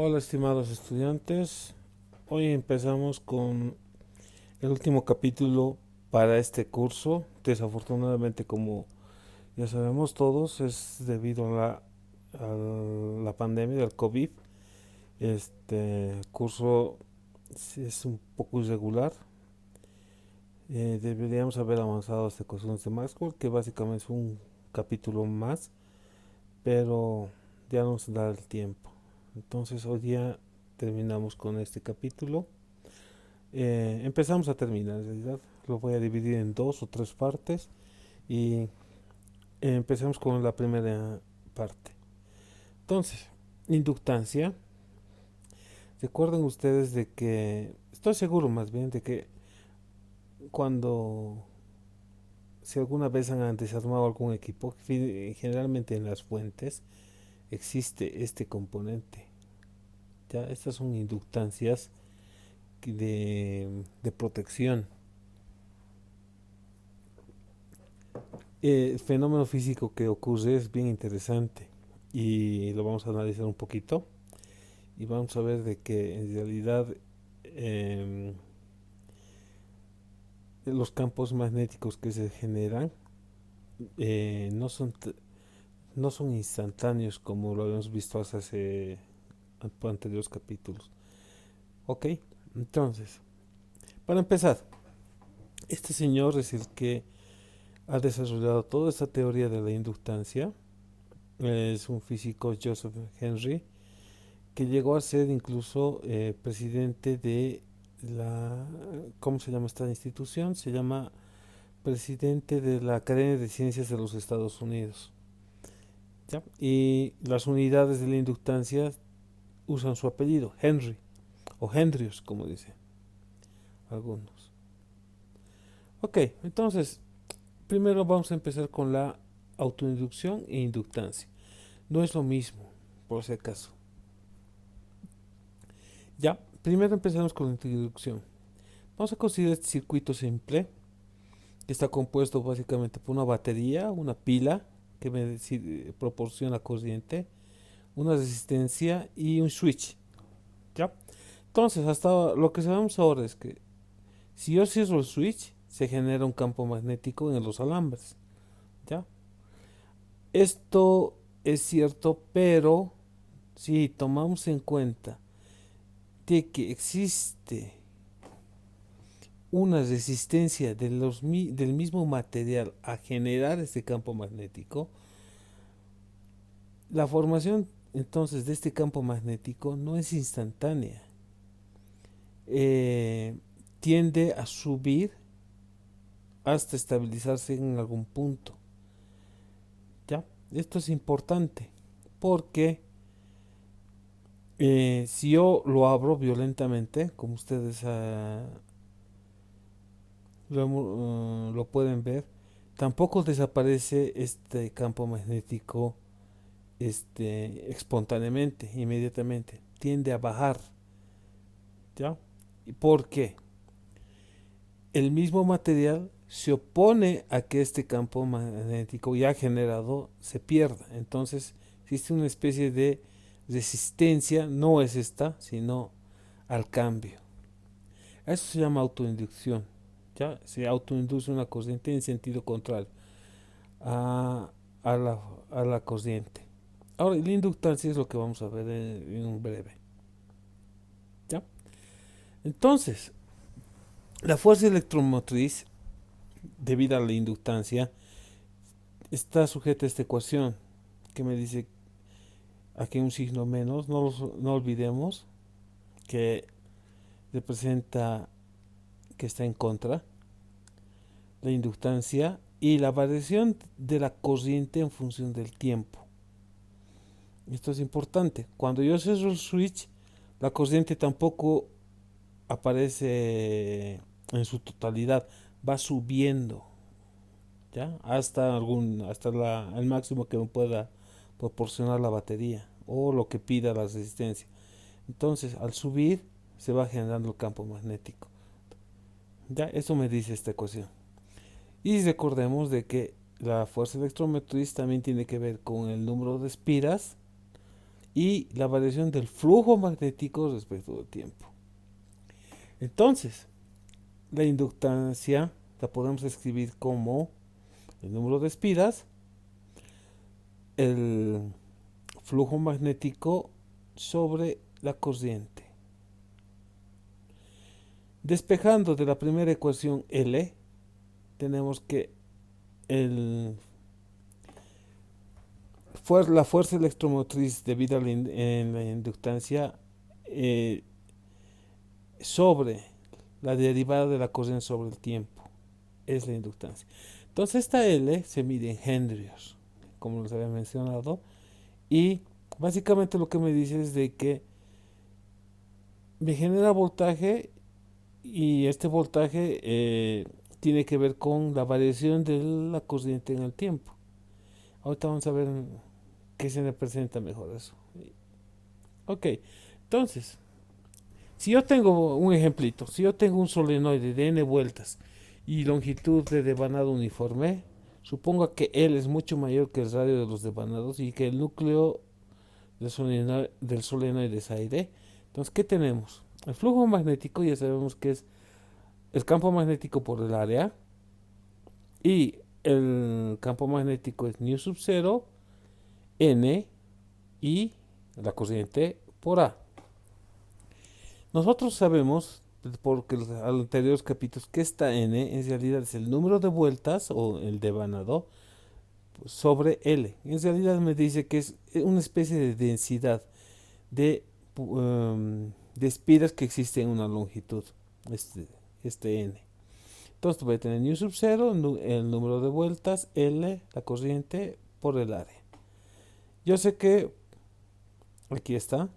Hola estimados estudiantes, hoy empezamos con el último capítulo para este curso. Desafortunadamente, como ya sabemos todos, es debido a la pandemia del COVID. Este curso es un poco irregular. Deberíamos haber avanzado hasta ecuaciones de Maxwell, que básicamente es un capítulo más, pero ya nos da el tiempo. Entonces hoy día terminamos con este capítulo. Empezamos a terminar, en realidad lo voy a dividir en dos o tres partes y empecemos con la primera parte. Entonces, inductancia. Recuerden ustedes de que, estoy seguro más bien de que cuando, si alguna vez han desarmado algún equipo, generalmente en las fuentes existe este componente. Ya, estas son inductancias de protección. El fenómeno físico que ocurre es bien interesante y lo vamos a analizar un poquito y vamos a ver de que en realidad em, los campos magnéticos que se generan no son instantáneos como lo habíamos visto hace anteriores capítulos. Ok, entonces, para empezar, este señor es el que ha desarrollado toda esta teoría de la inductancia. Es un físico, Joseph Henry, que llegó a ser incluso presidente de la, ¿cómo se llama esta institución? Se llama presidente de la Academia de Ciencias de los Estados Unidos. ¿Ya? Y las unidades de la inductancia usan su apellido, Henry, o Hendrius, como dicen algunos. Ok, entonces, primero vamos a empezar con la autoinducción e inductancia. No es lo mismo, por si acaso. Ya, primero empezamos con la introducción. Vamos a considerar este circuito simple, que está compuesto básicamente por una batería, una pila que proporciona corriente, una resistencia y un switch. ¿Ya? Entonces, hasta lo que sabemos ahora es que si yo cierro el switch, se genera un campo magnético en los alambres. ¿Ya? Esto es cierto, pero si tomamos en cuenta de que existe una resistencia del mismo material a generar este campo magnético, la formación entonces de este campo magnético no es instantánea. Eh, Tiende a subir hasta estabilizarse en algún punto. ¿Ya? Esto es importante porque si yo lo abro violentamente, como ustedes lo pueden ver, tampoco desaparece este campo magnético espontáneamente, inmediatamente. Tiende a bajar. ¿Ya? ¿Y por qué? El mismo material se opone a que este campo magnético ya generado se pierda. Entonces existe una especie de resistencia, no es esta, sino al cambio. Eso se llama autoinducción. ¿Ya? Se autoinduce una corriente en sentido contrario a, a, la, a la corriente. Ahora, la inductancia es lo que vamos a ver en un breve. ¿Ya? Entonces, la fuerza electromotriz, debido a la inductancia, está sujeta a esta ecuación que me dice aquí un signo menos. No olvidemos que representa que está en contra la inductancia y la variación de la corriente en función del tiempo. Esto es importante. Cuando yo cierro el switch, la corriente tampoco aparece en su totalidad, va subiendo, ¿ya? Hasta el máximo que me pueda proporcionar la batería o lo que pida la resistencia. Entonces, al subir se va generando el campo magnético. Ya, eso me dice esta ecuación. Y recordemos de que la fuerza electromotriz también tiene que ver con el número de espiras y la variación del flujo magnético respecto del tiempo. Entonces, la inductancia la podemos escribir como el número de espiras, el flujo magnético sobre la corriente. Despejando de la primera ecuación L, tenemos que la fuerza electromotriz debida en la inductancia sobre la derivada de la corriente sobre el tiempo es la inductancia. Entonces esta L se mide en henrios, como les había mencionado, y básicamente lo que me dice es de que me genera voltaje y este voltaje tiene que ver con la variación de la corriente en el tiempo. Ahorita vamos a ver qué se representa mejor eso. Ok, entonces, si yo tengo un ejemplito, si yo tengo un solenoide de n vueltas y longitud de devanado uniforme, supongo que L es mucho mayor que el radio de los devanados y que el núcleo del solenoide es aire. Entonces, ¿qué tenemos? El flujo magnético ya sabemos que es el campo magnético por el área y el campo magnético es nu sub 0, n y la corriente por A. Nosotros sabemos, porque los anteriores capítulos, que esta n en realidad es el número de vueltas o el devanado sobre L. En realidad me dice que es una especie de densidad de espiras que existe en una longitud, este n. Entonces voy a tener nu sub 0, el número de vueltas, L, la corriente por el área. Yo sé que aquí está,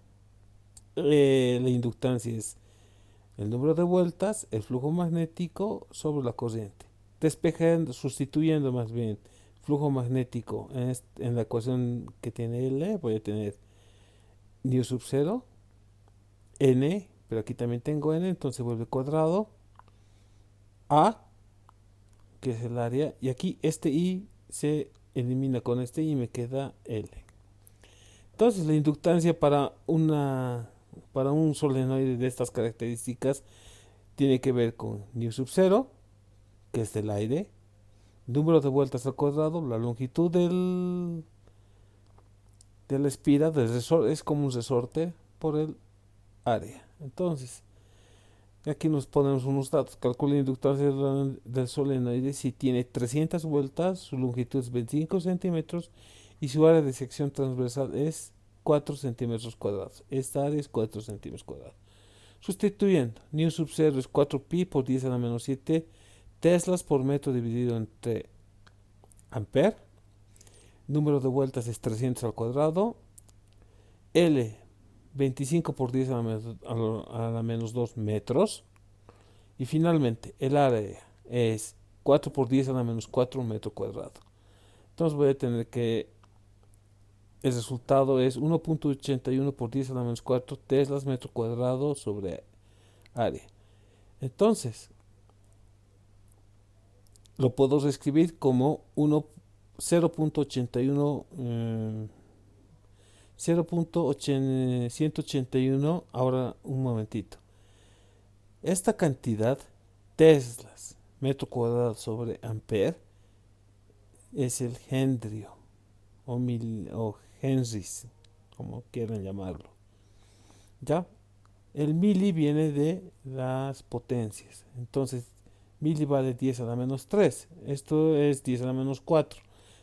la inductancia es el número de vueltas, el flujo magnético sobre la corriente. Despejando, sustituyendo más bien flujo magnético en la ecuación que tiene L, voy a tener nu sub 0, n, pero aquí también tengo n, entonces vuelve cuadrado, A, que es el área, y aquí este I se elimina con este I y me queda L. Entonces la inductancia para un solenoide de estas características tiene que ver con nu sub 0, que es del aire, número de vueltas al cuadrado, la longitud de la espira es como un resorte por el área. Entonces, aquí nos ponemos unos datos. Calcula la inductancia del solenoide si tiene 300 vueltas, su longitud es 25 centímetros y su área de sección transversal es 4 centímetros cuadrados. Esta área es 4 centímetros cuadrados. Sustituyendo, nu sub 0 es 4pi por 10 a la menos 7 teslas por metro dividido entre amper. Número de vueltas es 300 al cuadrado. L, 25 por 10 a la menos 2 metros. Y finalmente, el área es 4 por 10 a la menos 4 metro cuadrado. Entonces voy a tener que el resultado es 1.81 por 10 a la menos 4 teslas metro cuadrado sobre área. Entonces, lo puedo reescribir como 0.81 0.181. Ahora un momentito. Esta cantidad, teslas metro cuadrado sobre amper, es el henrio o henrys, como quieran llamarlo. ¿Ya? El mili viene de las potencias. Entonces, mili vale 10 a la menos 3. Esto es 10 a la menos 4.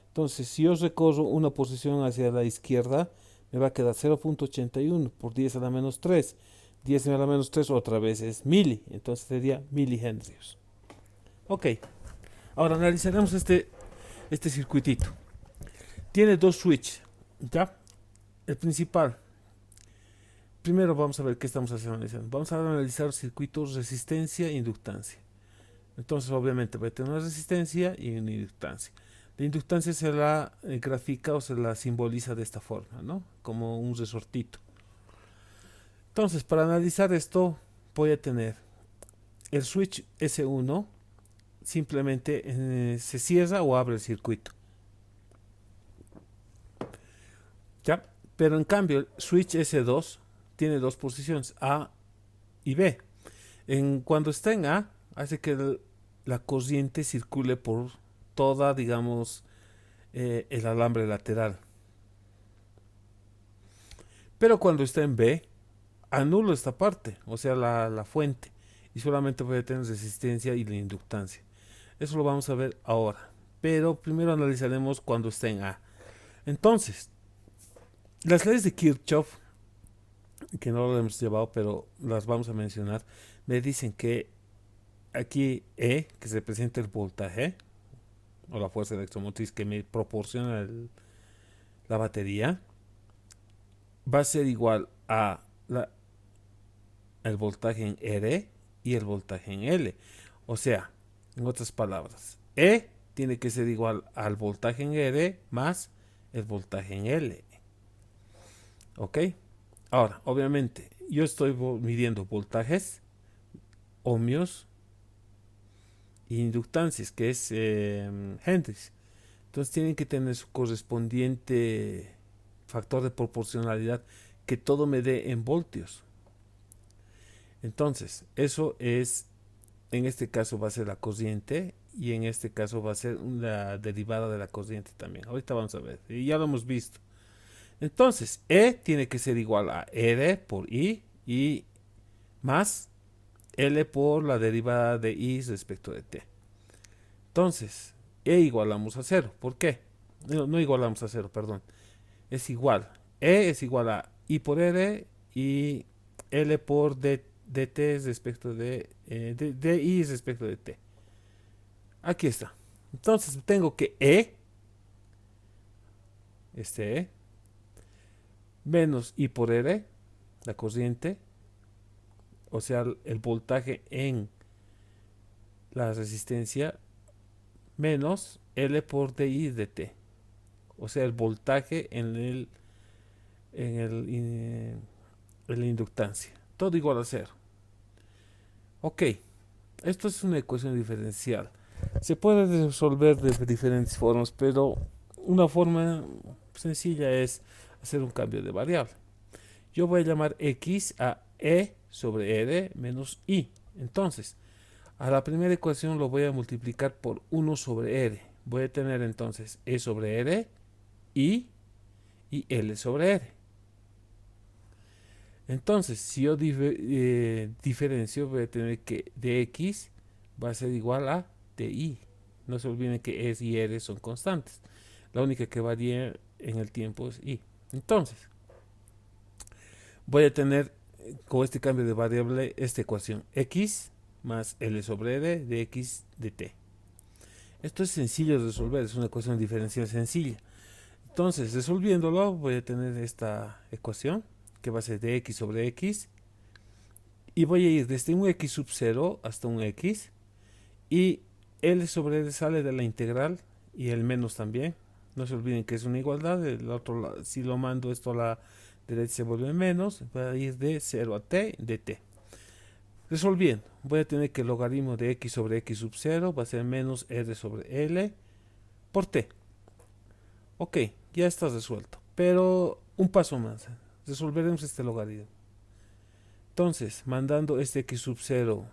Entonces, si yo recorro una posición hacia la izquierda, me va a quedar 0.81 por 10 a la menos 3. 10 a la menos 3 otra vez es mili. Entonces sería milihenrios. Ok. Ahora analizaremos este circuitito. Tiene dos switches. ¿Ya? El principal. Primero vamos a ver qué estamos analizando. Vamos a analizar circuitos resistencia e inductancia. Entonces obviamente va a tener una resistencia y una inductancia. La inductancia se la grafica o se la simboliza de esta forma, ¿no? Como un resortito. Entonces, para analizar esto, voy a tener el switch S1, simplemente se cierra o abre el circuito. ¿Ya? Pero en cambio, el switch S2 tiene dos posiciones, A y B. Cuando está en A, hace que la corriente circule por toda, digamos, el alambre lateral. Pero cuando está en B, anulo esta parte, o sea, la fuente, y solamente puede tener resistencia y la inductancia. Eso lo vamos a ver ahora. Pero primero analizaremos cuando está en A. Entonces, las leyes de Kirchhoff, que no lo hemos llevado, pero las vamos a mencionar, me dicen que aquí E, que se representa el voltaje, o la fuerza electromotriz que me proporciona la batería, va a ser igual a el voltaje en R y el voltaje en L. O sea, en otras palabras, E tiene que ser igual al voltaje en R más el voltaje en L. ¿Ok? Ahora, obviamente, yo estoy midiendo voltajes, ohmios e inductancias, que es Henrys. Entonces tienen que tener su correspondiente factor de proporcionalidad que todo me dé en voltios. Entonces, eso es, en este caso va a ser la corriente y en este caso va a ser una derivada de la corriente también. Ahorita vamos a ver, y ya lo hemos visto. Entonces, E tiene que ser igual a R por I y más L por la derivada de I respecto de T. Entonces, E igualamos a 0. ¿Por qué? No igualamos a 0, perdón. Es igual. E es igual a I por R y L por dt respecto de I respecto de T. Aquí está. Entonces tengo que E menos I por R, la corriente, o sea, el voltaje en la resistencia, menos L por DI de T, o sea, el voltaje en la inductancia. Todo igual a 0. Ok, esto es una ecuación diferencial. Se puede resolver de diferentes formas, pero una forma sencilla es hacer un cambio de variable. Yo voy a llamar X a E sobre R menos I. Entonces, a la primera ecuación lo voy a multiplicar por 1 sobre R. Voy a tener entonces E sobre R, I y L sobre R. Entonces, si yo diferencio, voy a tener que dx va a ser igual a di. No se olviden que S y R son constantes. La única que varía en el tiempo es I. Entonces, voy a tener con este cambio de variable esta ecuación. X más L sobre R de X de T. Esto es sencillo de resolver, es una ecuación diferencial sencilla. Entonces, resolviéndolo, voy a tener esta ecuación que va a ser de X sobre X. Y voy a ir desde un X sub 0 hasta un X. Y L sobre R sale de la integral y el menos también. No se olviden que es una igualdad. El otro lado, si lo mando esto a la derecha se vuelve menos. Va a ir de 0 a T de T. Resolviendo, voy a tener que el logaritmo de X sobre X sub 0 va a ser menos R sobre L por T. Ok, ya está resuelto. Pero un paso más. Resolveremos este logaritmo. Entonces, mandando este X sub 0,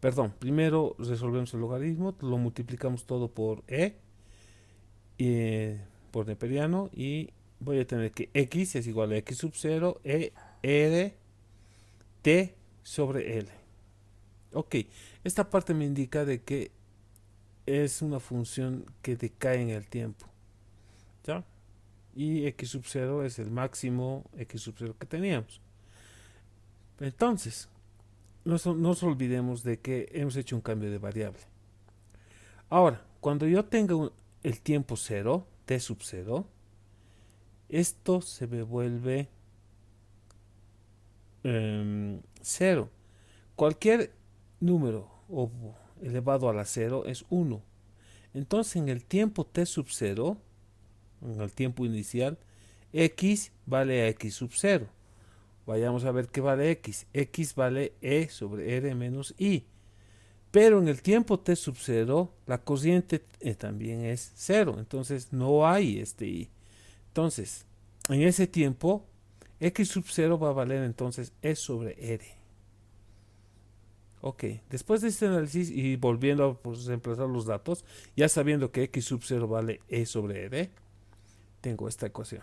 perdón, primero resolvemos el logaritmo, lo multiplicamos todo por por neperiano, y voy a tener que X es igual a X sub 0, R, T sobre L. Ok, esta parte me indica de que es una función que decae en el tiempo. ¿Ya? Y X sub 0 es el máximo X sub 0 que teníamos. Entonces, no nos olvidemos de que hemos hecho un cambio de variable. Ahora, cuando yo tenga el tiempo 0, T sub 0, esto se me vuelve 0. Cualquier número elevado a la 0 es 1. Entonces, en el tiempo T sub 0, en el tiempo inicial, X vale a X sub 0. Vayamos a ver qué vale X. X vale E sobre R menos I. Pero en el tiempo T sub 0, la corriente también es 0. Entonces no hay este I. Entonces, en ese tiempo, x sub 0 va a valer entonces E sobre R. Ok, después de este análisis y volviendo a pues, reemplazar los datos, ya sabiendo que x sub 0 vale E sobre R, tengo esta ecuación,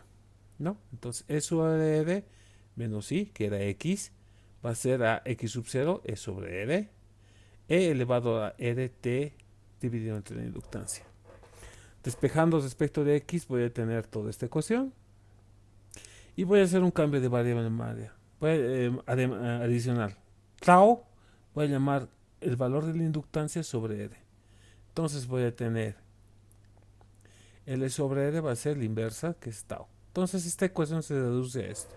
¿no? Entonces E sobre R menos I, que era X, va a ser a X sub 0 E sobre R, E elevado a RT dividido entre la inductancia. Despejando respecto de X voy a tener toda esta ecuación y voy a hacer un cambio de variable en área. Adicional. Tau voy a llamar el valor de la inductancia sobre R. Entonces voy a tener L sobre R va a ser la inversa, que es tau. Entonces esta ecuación se reduce a esto.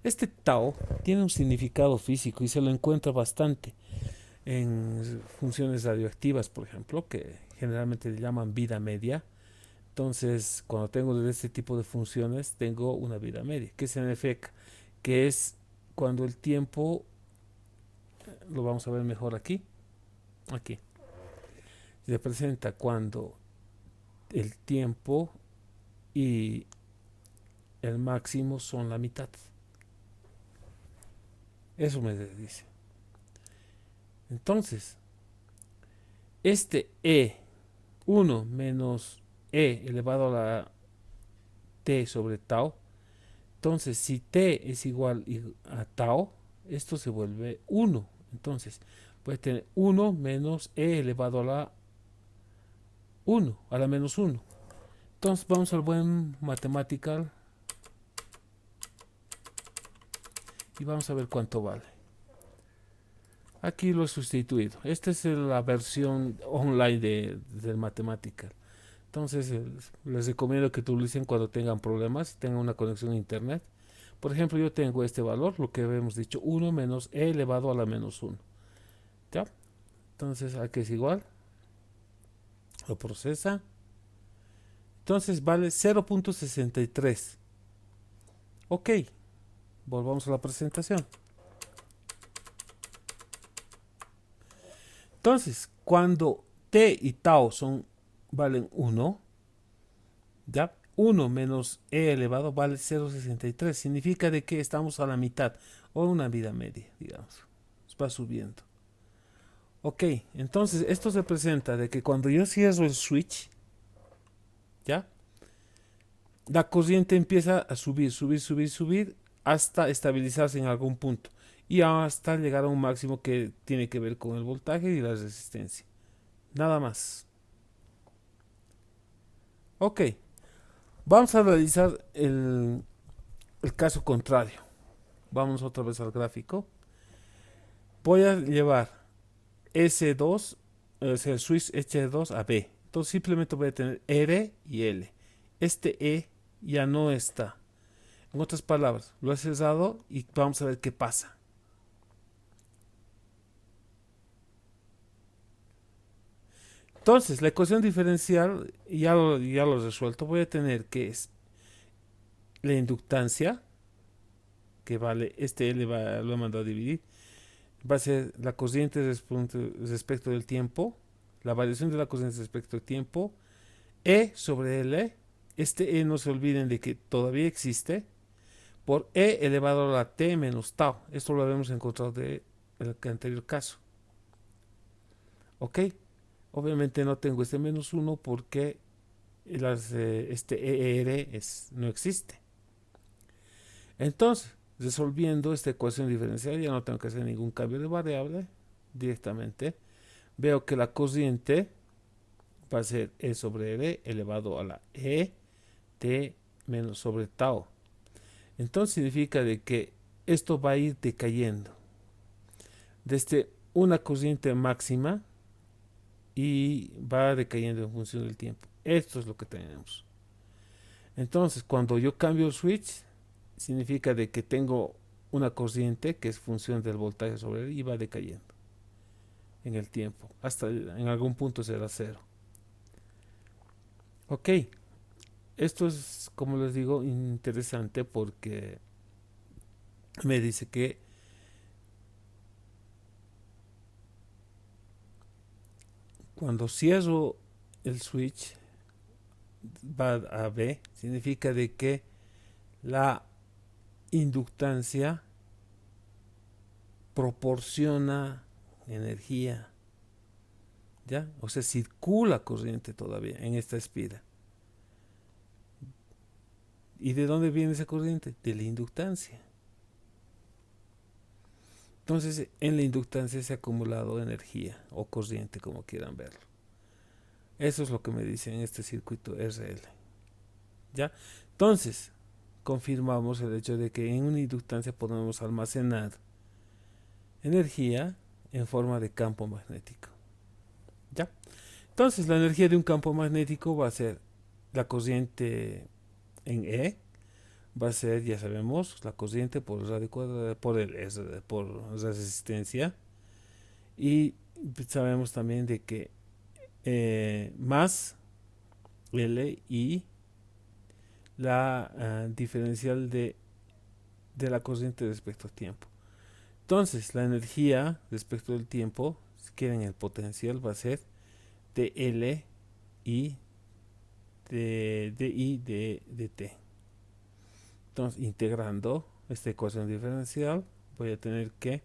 Este tau tiene un significado físico y se lo encuentra bastante en funciones radioactivas, por ejemplo, que generalmente le llaman vida media. Entonces, cuando tengo este tipo de funciones, tengo una vida media, que es NFK, que es cuando el tiempo, lo vamos a ver mejor aquí, se representa cuando el tiempo y el máximo son la mitad. Eso me dice. Entonces, este E1 menos E elevado a la T sobre tau. Entonces, si T es igual a tau, esto se vuelve 1. Entonces, puede tener 1 menos E elevado a la 1, a la menos 1. Entonces, vamos al buen mathematical y vamos a ver cuánto vale. Aquí lo he sustituido. Esta es la versión online del mathematical. Entonces, les recomiendo que utilicen cuando tengan problemas, tengan una conexión a internet. Por ejemplo, yo tengo este valor, lo que habíamos dicho, 1 menos E elevado a la menos 1. ¿Ya? Entonces, aquí es igual. Lo procesa. Entonces, vale 0.63. Ok. Volvamos a la presentación. Entonces, cuando T y tau valen 1, ¿ya? 1 menos E elevado vale 0.63. Significa de que estamos a la mitad o una vida media, digamos. Va subiendo. Ok, entonces esto se presenta de que cuando yo cierro el switch, ¿ya? La corriente empieza a subir, subir, subir, subir hasta estabilizarse en algún punto y hasta llegar a un máximo que tiene que ver con el voltaje y la resistencia. Nada más. Ok, vamos a realizar el caso contrario. Vamos otra vez al gráfico. Voy a llevar S2, o sea, el switch H2 a B. Entonces simplemente voy a tener R y L. Este E ya no está. En otras palabras, lo he cerrado y vamos a ver qué pasa. Entonces, la ecuación diferencial ya lo he resuelto. Voy a tener que es la inductancia, que vale, este L lo he mandado a dividir, va a ser la corriente respecto del tiempo, la variación de la corriente respecto del tiempo, E sobre L. Este E no se olviden de que todavía existe, por E elevado a la T menos tau. Esto lo habíamos encontrado en el anterior caso. Ok, obviamente no tengo este menos 1 porque este ER no existe. Entonces, resolviendo esta ecuación diferencial, ya no tengo que hacer ningún cambio de variable directamente. Veo que la corriente va a ser E sobre R elevado a la E T menos sobre tau. Entonces significa de que esto va a ir decayendo desde una corriente máxima y va decayendo en función del tiempo. Esto es lo que tenemos. Entonces, cuando yo cambio el switch, significa de que tengo una corriente que es función del voltaje sobre él y va decayendo en el tiempo. Hasta en algún punto será cero. Ok, esto es, como les digo, interesante porque me dice que cuando cierro el switch va a B, significa de que La inductancia proporciona energía, ¿ya? O sea, circula corriente todavía en esta espira. ¿Y de dónde viene esa corriente? De la inductancia. Entonces, en la inductancia se ha acumulado energía o corriente, como quieran verlo. Eso es lo que me dice en este circuito RL. ¿Ya? Entonces, confirmamos el hecho de que en una inductancia podemos almacenar energía en forma de campo magnético. ¿Ya? Entonces, la energía de un campo magnético va a ser la corriente en E, va a ser, ya sabemos, la corriente por el radio cuadrado, por resistencia, y sabemos también de que más L y la diferencial de la corriente respecto al tiempo. Entonces, la energía respecto del tiempo, si quieren el potencial, va a ser de L y de T. Entonces, integrando esta ecuación diferencial, voy a tener que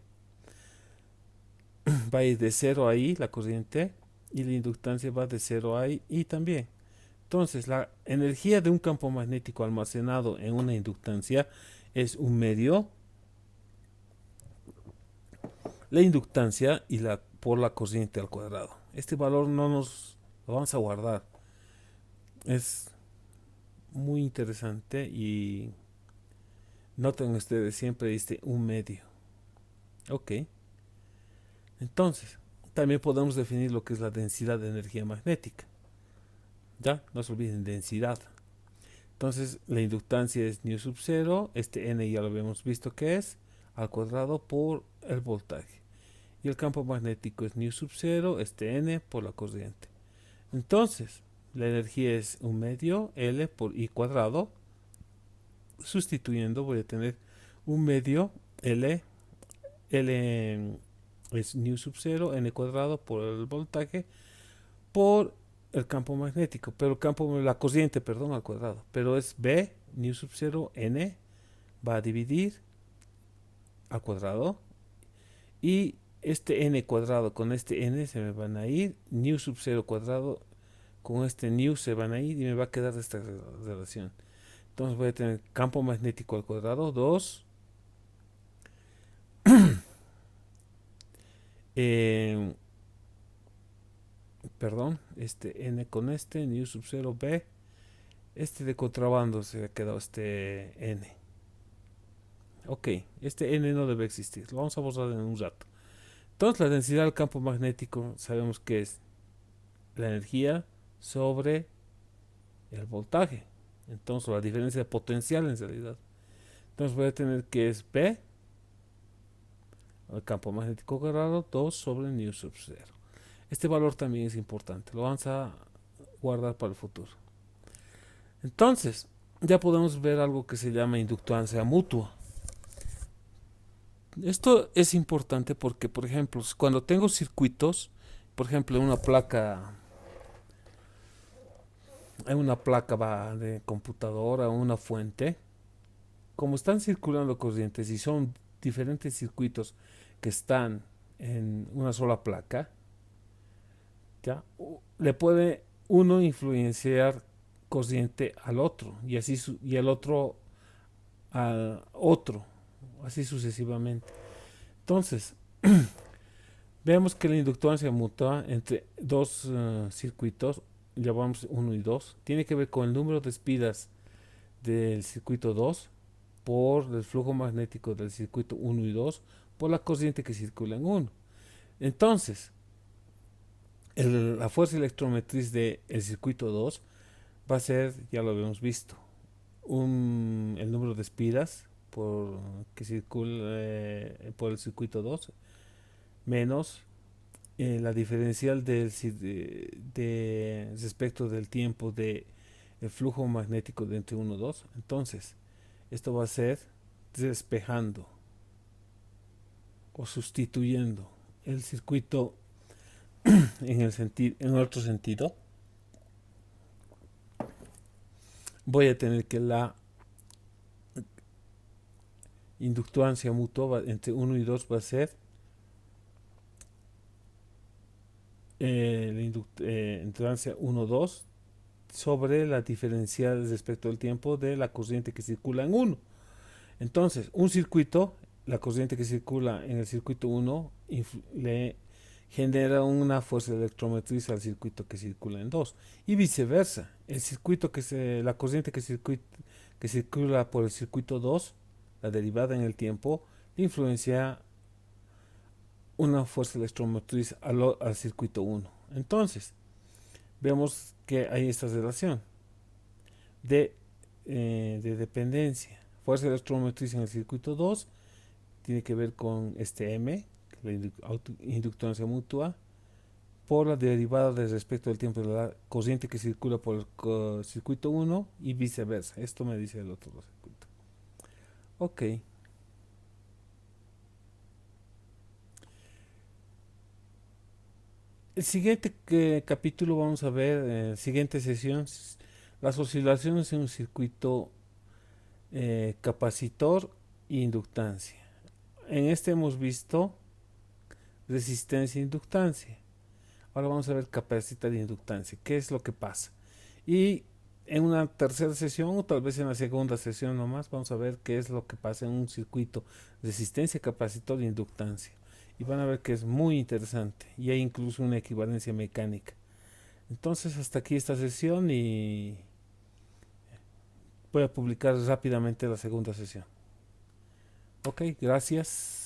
va a ir de 0 a I la corriente y la inductancia va de 0 a I y también. Entonces, la energía de un campo magnético almacenado en una inductancia es un medio la inductancia y por la corriente al cuadrado. Este valor no nos lo vamos a guardar. Es muy interesante y noten ustedes, siempre dice un medio. Ok. Entonces, también podemos definir lo que es la densidad de energía magnética. Ya, no se olviden, densidad. Entonces, la inductancia es nu sub 0, este n ya lo habíamos visto que es, al cuadrado por el voltaje. Y el campo magnético es nu sub 0, este n por la corriente. Entonces, la energía es un medio L por I cuadrado. Sustituyendo voy a tener un medio L es nu sub 0, n cuadrado por el voltaje por el campo magnético, pero la corriente, perdón, al cuadrado, pero es B nu sub 0 n va a dividir al cuadrado y este n cuadrado con este n se me van a ir, nu sub 0 cuadrado con este nu se van a ir y me va a quedar esta relación. Entonces voy a tener campo magnético al cuadrado 2 perdón, este n con este, nu sub 0 b, este de contrabando se ha quedado este n. Ok, este n no debe existir, lo vamos a borrar en un rato. Entonces la densidad del campo magnético sabemos que es la energía sobre el voltaje. Entonces la diferencia de potencial en realidad. Entonces voy a tener que es B, el campo magnético cuadrado, 2 sobre nu sub 0. Este valor también es importante, lo vamos a guardar para el futuro. Entonces, ya podemos ver algo que se llama inductancia mutua. Esto es importante porque, por ejemplo, cuando tengo circuitos, por ejemplo, en una placa de computadora o una fuente, como están circulando corrientes y son diferentes circuitos que están en una sola placa, ¿ya? Le puede uno influenciar corriente al otro y así y el otro al otro, así sucesivamente. Entonces, vemos que la inductancia mutua entre dos circuitos, llamamos 1 y 2, tiene que ver con el número de espiras del circuito 2 por el flujo magnético del circuito 1 y 2 por la corriente que circula en 1. Entonces, la fuerza electromotriz del circuito 2 va a ser, ya lo habíamos visto, el número de espiras que circula por el circuito 2 menos la diferencial respecto del tiempo de el flujo magnético de entre 1 y 2. Entonces, esto va a ser despejando o sustituyendo el circuito en otro sentido. Voy a tener que la inductancia mutua entre 1 y 2 va a ser la inductancia 1-2 sobre la diferencial respecto al tiempo de la corriente que circula en 1. Entonces, un circuito, la corriente que circula en el circuito 1 le genera una fuerza electromotriz al circuito que circula en 2 y viceversa. La corriente que circula por el circuito 2, la derivada en el tiempo, le influencia una fuerza electromotriz al circuito 1. Entonces, vemos que hay esta relación de dependencia. Fuerza electromotriz en el circuito 2 tiene que ver con este M, la inductancia mutua, por la derivada de respecto al tiempo de la corriente que circula por el circuito 1 y viceversa. Esto me dice el otro circuito. Ok. El siguiente capítulo vamos a ver, siguiente sesión, las oscilaciones en un circuito capacitor e inductancia. En este hemos visto resistencia e inductancia. Ahora vamos a ver capacitor e inductancia. ¿Qué es lo que pasa? Y en una tercera sesión o tal vez en la segunda sesión nomás vamos a ver qué es lo que pasa en un circuito resistencia, capacitor e inductancia. Y van a ver que es muy interesante y hay incluso una equivalencia mecánica. Entonces hasta aquí esta sesión y voy a publicar rápidamente la segunda sesión. Ok, gracias.